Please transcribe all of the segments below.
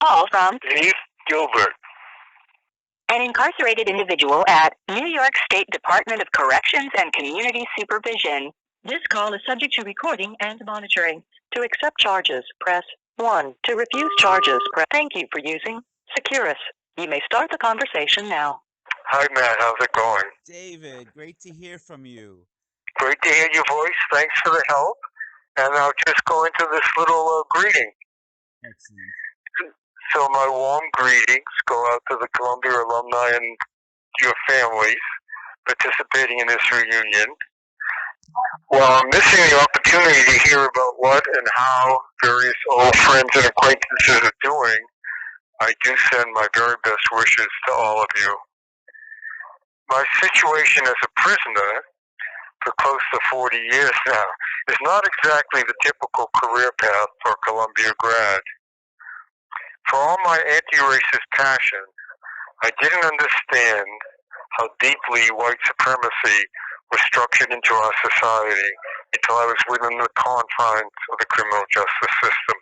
Call from Gilbert. An incarcerated individual at New York State Department of Corrections and Community Supervision. This call is subject to recording and monitoring. To accept charges, press 1. To refuse charges, press. Thank you for using Securus. You may start the conversation now. Hi, Matt. How's it going? David, great to hear from you. Great to hear your voice. Thanks for the help. And I'll just go into this little greeting. Excellent. So my warm greetings go out to the Columbia alumni and your families participating in this reunion. While I'm missing the opportunity to hear about what and how various old friends and acquaintances are doing, I do send my very best wishes to all of you. My situation as a prisoner for close to 40 years now is not exactly the typical career path for a Columbia grad. For all my anti-racist passion, I didn't understand how deeply white supremacy was structured into our society until I was within the confines of the criminal justice system,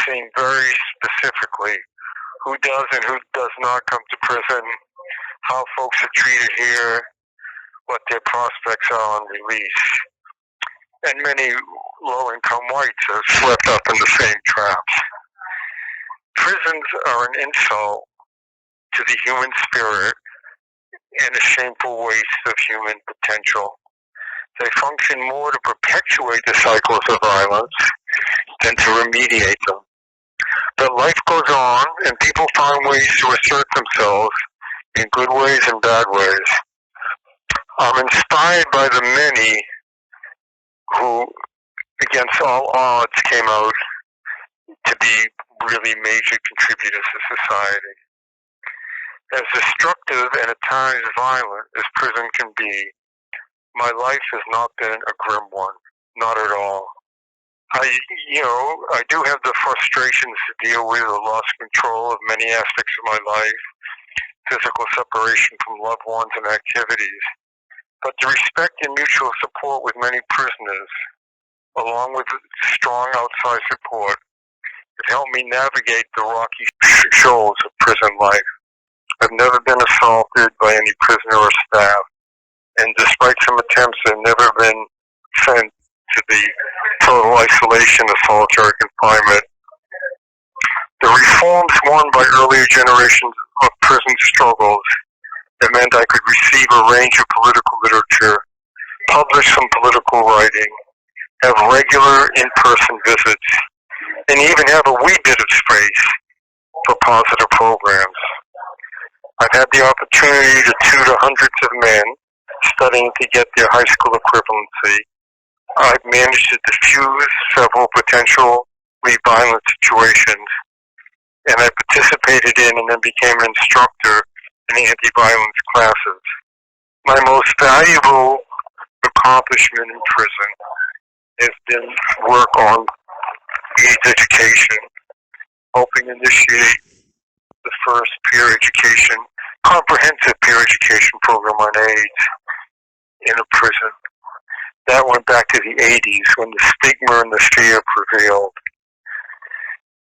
seeing very specifically who does and who does not come to prison, how folks are treated here, what their prospects are on release. And many low-income whites are swept up in the same traps. Prisons are an insult to the human spirit and a shameful waste of human potential. They function more to perpetuate the cycles of violence than to remediate them. But life goes on, and people find ways to assert themselves in good ways and bad ways. I'm inspired by the many who, against all odds, came out to be really major contributors to society. As destructive and at times violent as prison can be, my life has not been a grim one, not at all. I do have the frustrations to deal with, the loss of control of many aspects of my life, physical separation from loved ones and activities. But the respect and mutual support with many prisoners, along with strong outside support, have helped me navigate the rocky shoals of prison life. I've never been assaulted by any prisoner or staff, and despite some attempts, I've never been sent to the total isolation of solitary confinement. The reforms won by earlier generations of prison struggles that meant I could receive a range of political literature, publish some political writing, have regular in-person visits, and even have a wee bit of space for positive programs. I've had the opportunity to tutor hundreds of men studying to get their high school equivalency. I've managed to diffuse several potentially violent situations, and I participated in and then became an instructor in anti-violence classes. My most valuable accomplishment in prison has been work on AIDS education, helping initiate the first comprehensive peer education program on AIDS in a prison. That went back to the 80s when the stigma and the fear prevailed.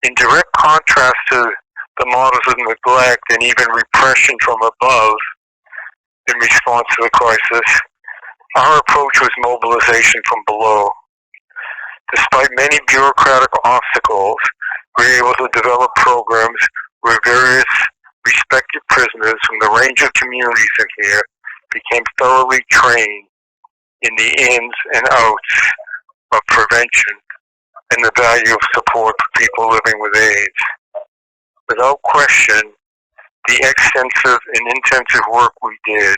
In direct contrast to the models of neglect and even repression from above in response to the crisis, our approach was mobilization from below. Despite many bureaucratic obstacles, we were able to develop programs where various respected prisoners from the range of communities in here became thoroughly trained in the ins and outs of prevention and the value of support for people living with AIDS. Without question, the extensive and intensive work we did,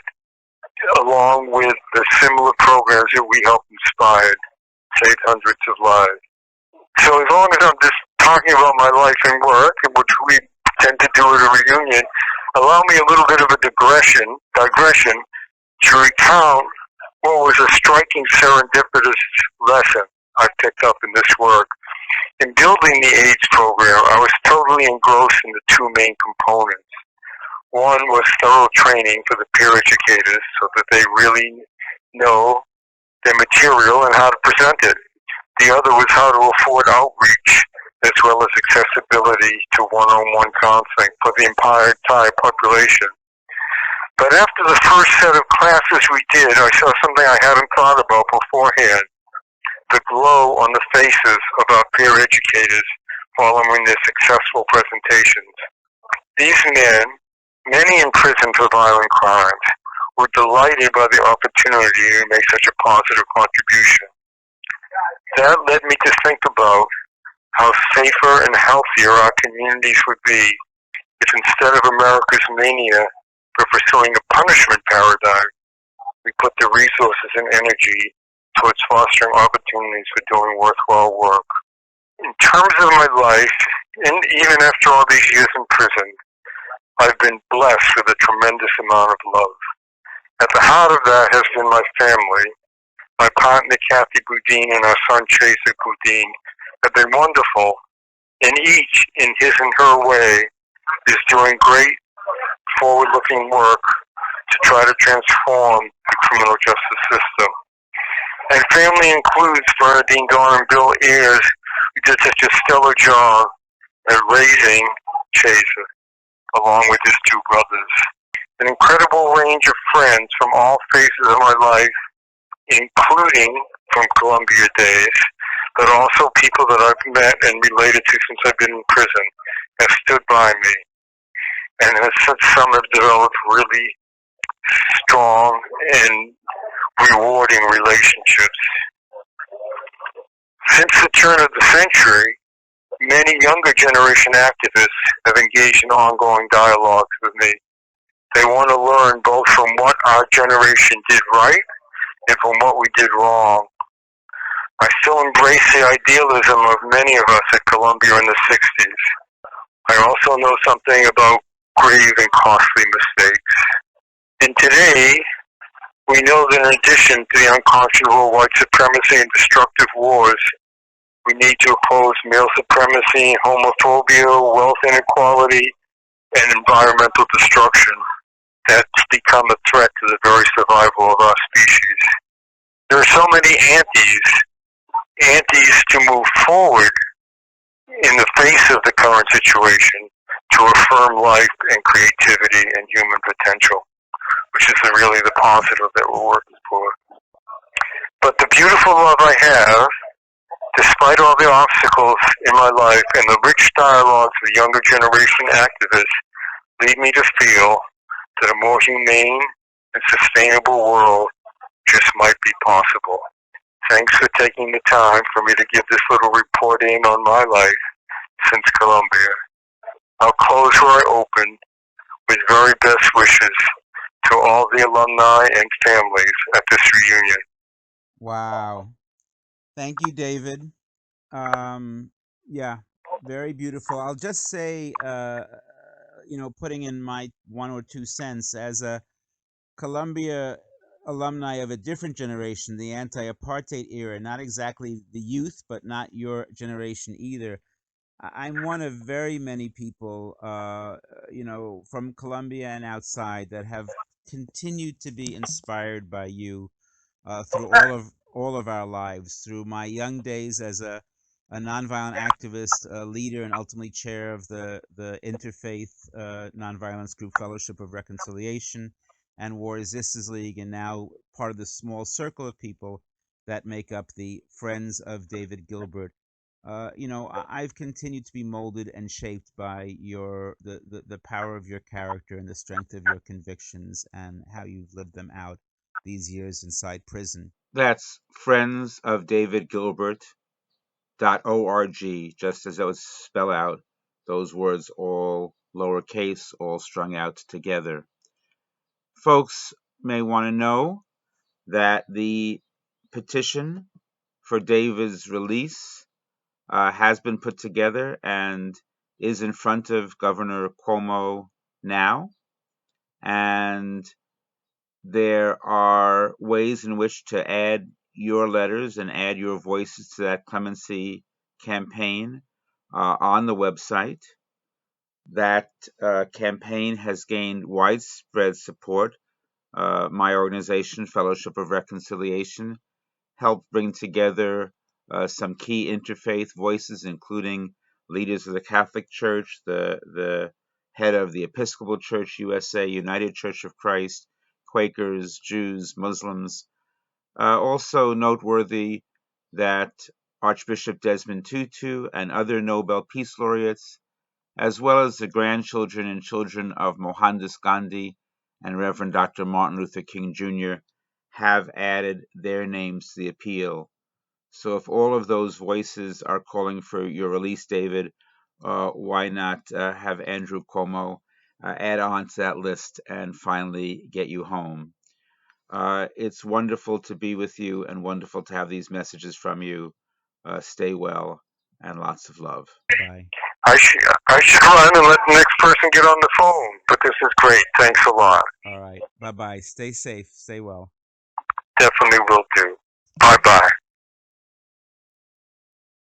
along with the similar programs that we helped inspire, saved hundreds of lives. So as long as I'm just talking about my life and work, which we tend to do at a reunion, allow me a little bit of a digression to recount what was a striking serendipitous lesson I picked up in this work. In building the AIDS program, I was totally engrossed in the two main components. One was thorough training for the peer educators so that they really know their material and how to present it. The other was how to afford outreach as well as accessibility to one-on-one counseling for the entire population. But after the first set of classes we did, I saw something I hadn't thought about beforehand: the glow on the faces of our peer educators following their successful presentations. These men, many in prison for violent crimes, were delighted by the opportunity to make such a positive contribution. That led me to think about how safer and healthier our communities would be if, instead of America's mania for pursuing a punishment paradigm, we put the resources and energy towards fostering opportunities for doing worthwhile work. In terms of my life, and even after all these years in prison, I've been blessed with a tremendous amount of love. At the heart of that has been my family. My partner, Kathy Boudin, and our son, Chaser Boudin, have been wonderful, and each, in his and her way, is doing great, forward-looking work to try to transform the criminal justice system. And family includes Bernadine Dawn and Bill Ayers, who did such a stellar job at raising Chaser, along with his two brothers. An incredible range of friends from all phases of my life, including from Columbia days, but also people that I've met and related to since I've been in prison, have stood by me. And some have developed really strong and rewarding relationships. Since the turn of the century, many younger generation activists have engaged in ongoing dialogues with me. They want to learn both from what our generation did right and from what we did wrong. I still embrace the idealism of many of us at Columbia in the 60s. I also know something about grave and costly mistakes. And today, we know that in addition to the unconscionable white supremacy and destructive wars, we need to oppose male supremacy, homophobia, wealth inequality, and environmental destruction that's become a threat to the very survival of our species. There are so many antis to move forward in the face of the current situation to affirm life and creativity and human potential, which is really the positive that we're working for. But the beautiful love I have, despite all the obstacles in my life and the rich dialogues with younger generation activists, lead me to feel that a more humane and sustainable world just might be possible. Thanks for taking the time for me to give this little report in on my life since Columbia. I'll close where I opened with very best wishes to all the alumni and families at this reunion. Wow. Thank you, David. Yeah, very beautiful. I'll just say, putting in my 1 or 2 cents as a Columbia alumni of a different generation, the anti-apartheid era, not exactly the youth, but not your generation either. I'm one of very many people, from Columbia and outside that have continued to be inspired by you through all of our lives, through my young days as a nonviolent activist, leader, and ultimately chair of the Interfaith Nonviolence Group Fellowship of Reconciliation and War Resistance League, and now part of the small circle of people that make up the Friends of David Gilbert. I've continued to be molded and shaped by the power of your character and the strength of your convictions and how you've lived them out these years inside prison. That's friendsofdavidgilbert.org, just as those spell out, those words all lowercase, all strung out together. Folks may want to know that the petition for David's release has been put together and is in front of Governor Cuomo now. And there are ways in which to add your letters and add your voices to that clemency campaign on the website. That campaign has gained widespread support. My organization, Fellowship of Reconciliation, helped bring together some key interfaith voices, including leaders of the Catholic Church, the head of the Episcopal Church USA, United Church of Christ, Quakers, Jews, Muslims. Also noteworthy that Archbishop Desmond Tutu and other Nobel Peace laureates, as well as the grandchildren and children of Mohandas Gandhi and Reverend Dr. Martin Luther King Jr., have added their names to the appeal. So if all of those voices are calling for your release, David, why not have Andrew Cuomo add on to that list and finally get you home? It's wonderful to be with you and wonderful to have these messages from you. Stay well and lots of love. Bye. I should run and let the next person get on the phone, but this is great. Thanks a lot. All right. Bye-bye. Stay safe. Stay well. Definitely will do. Bye-bye.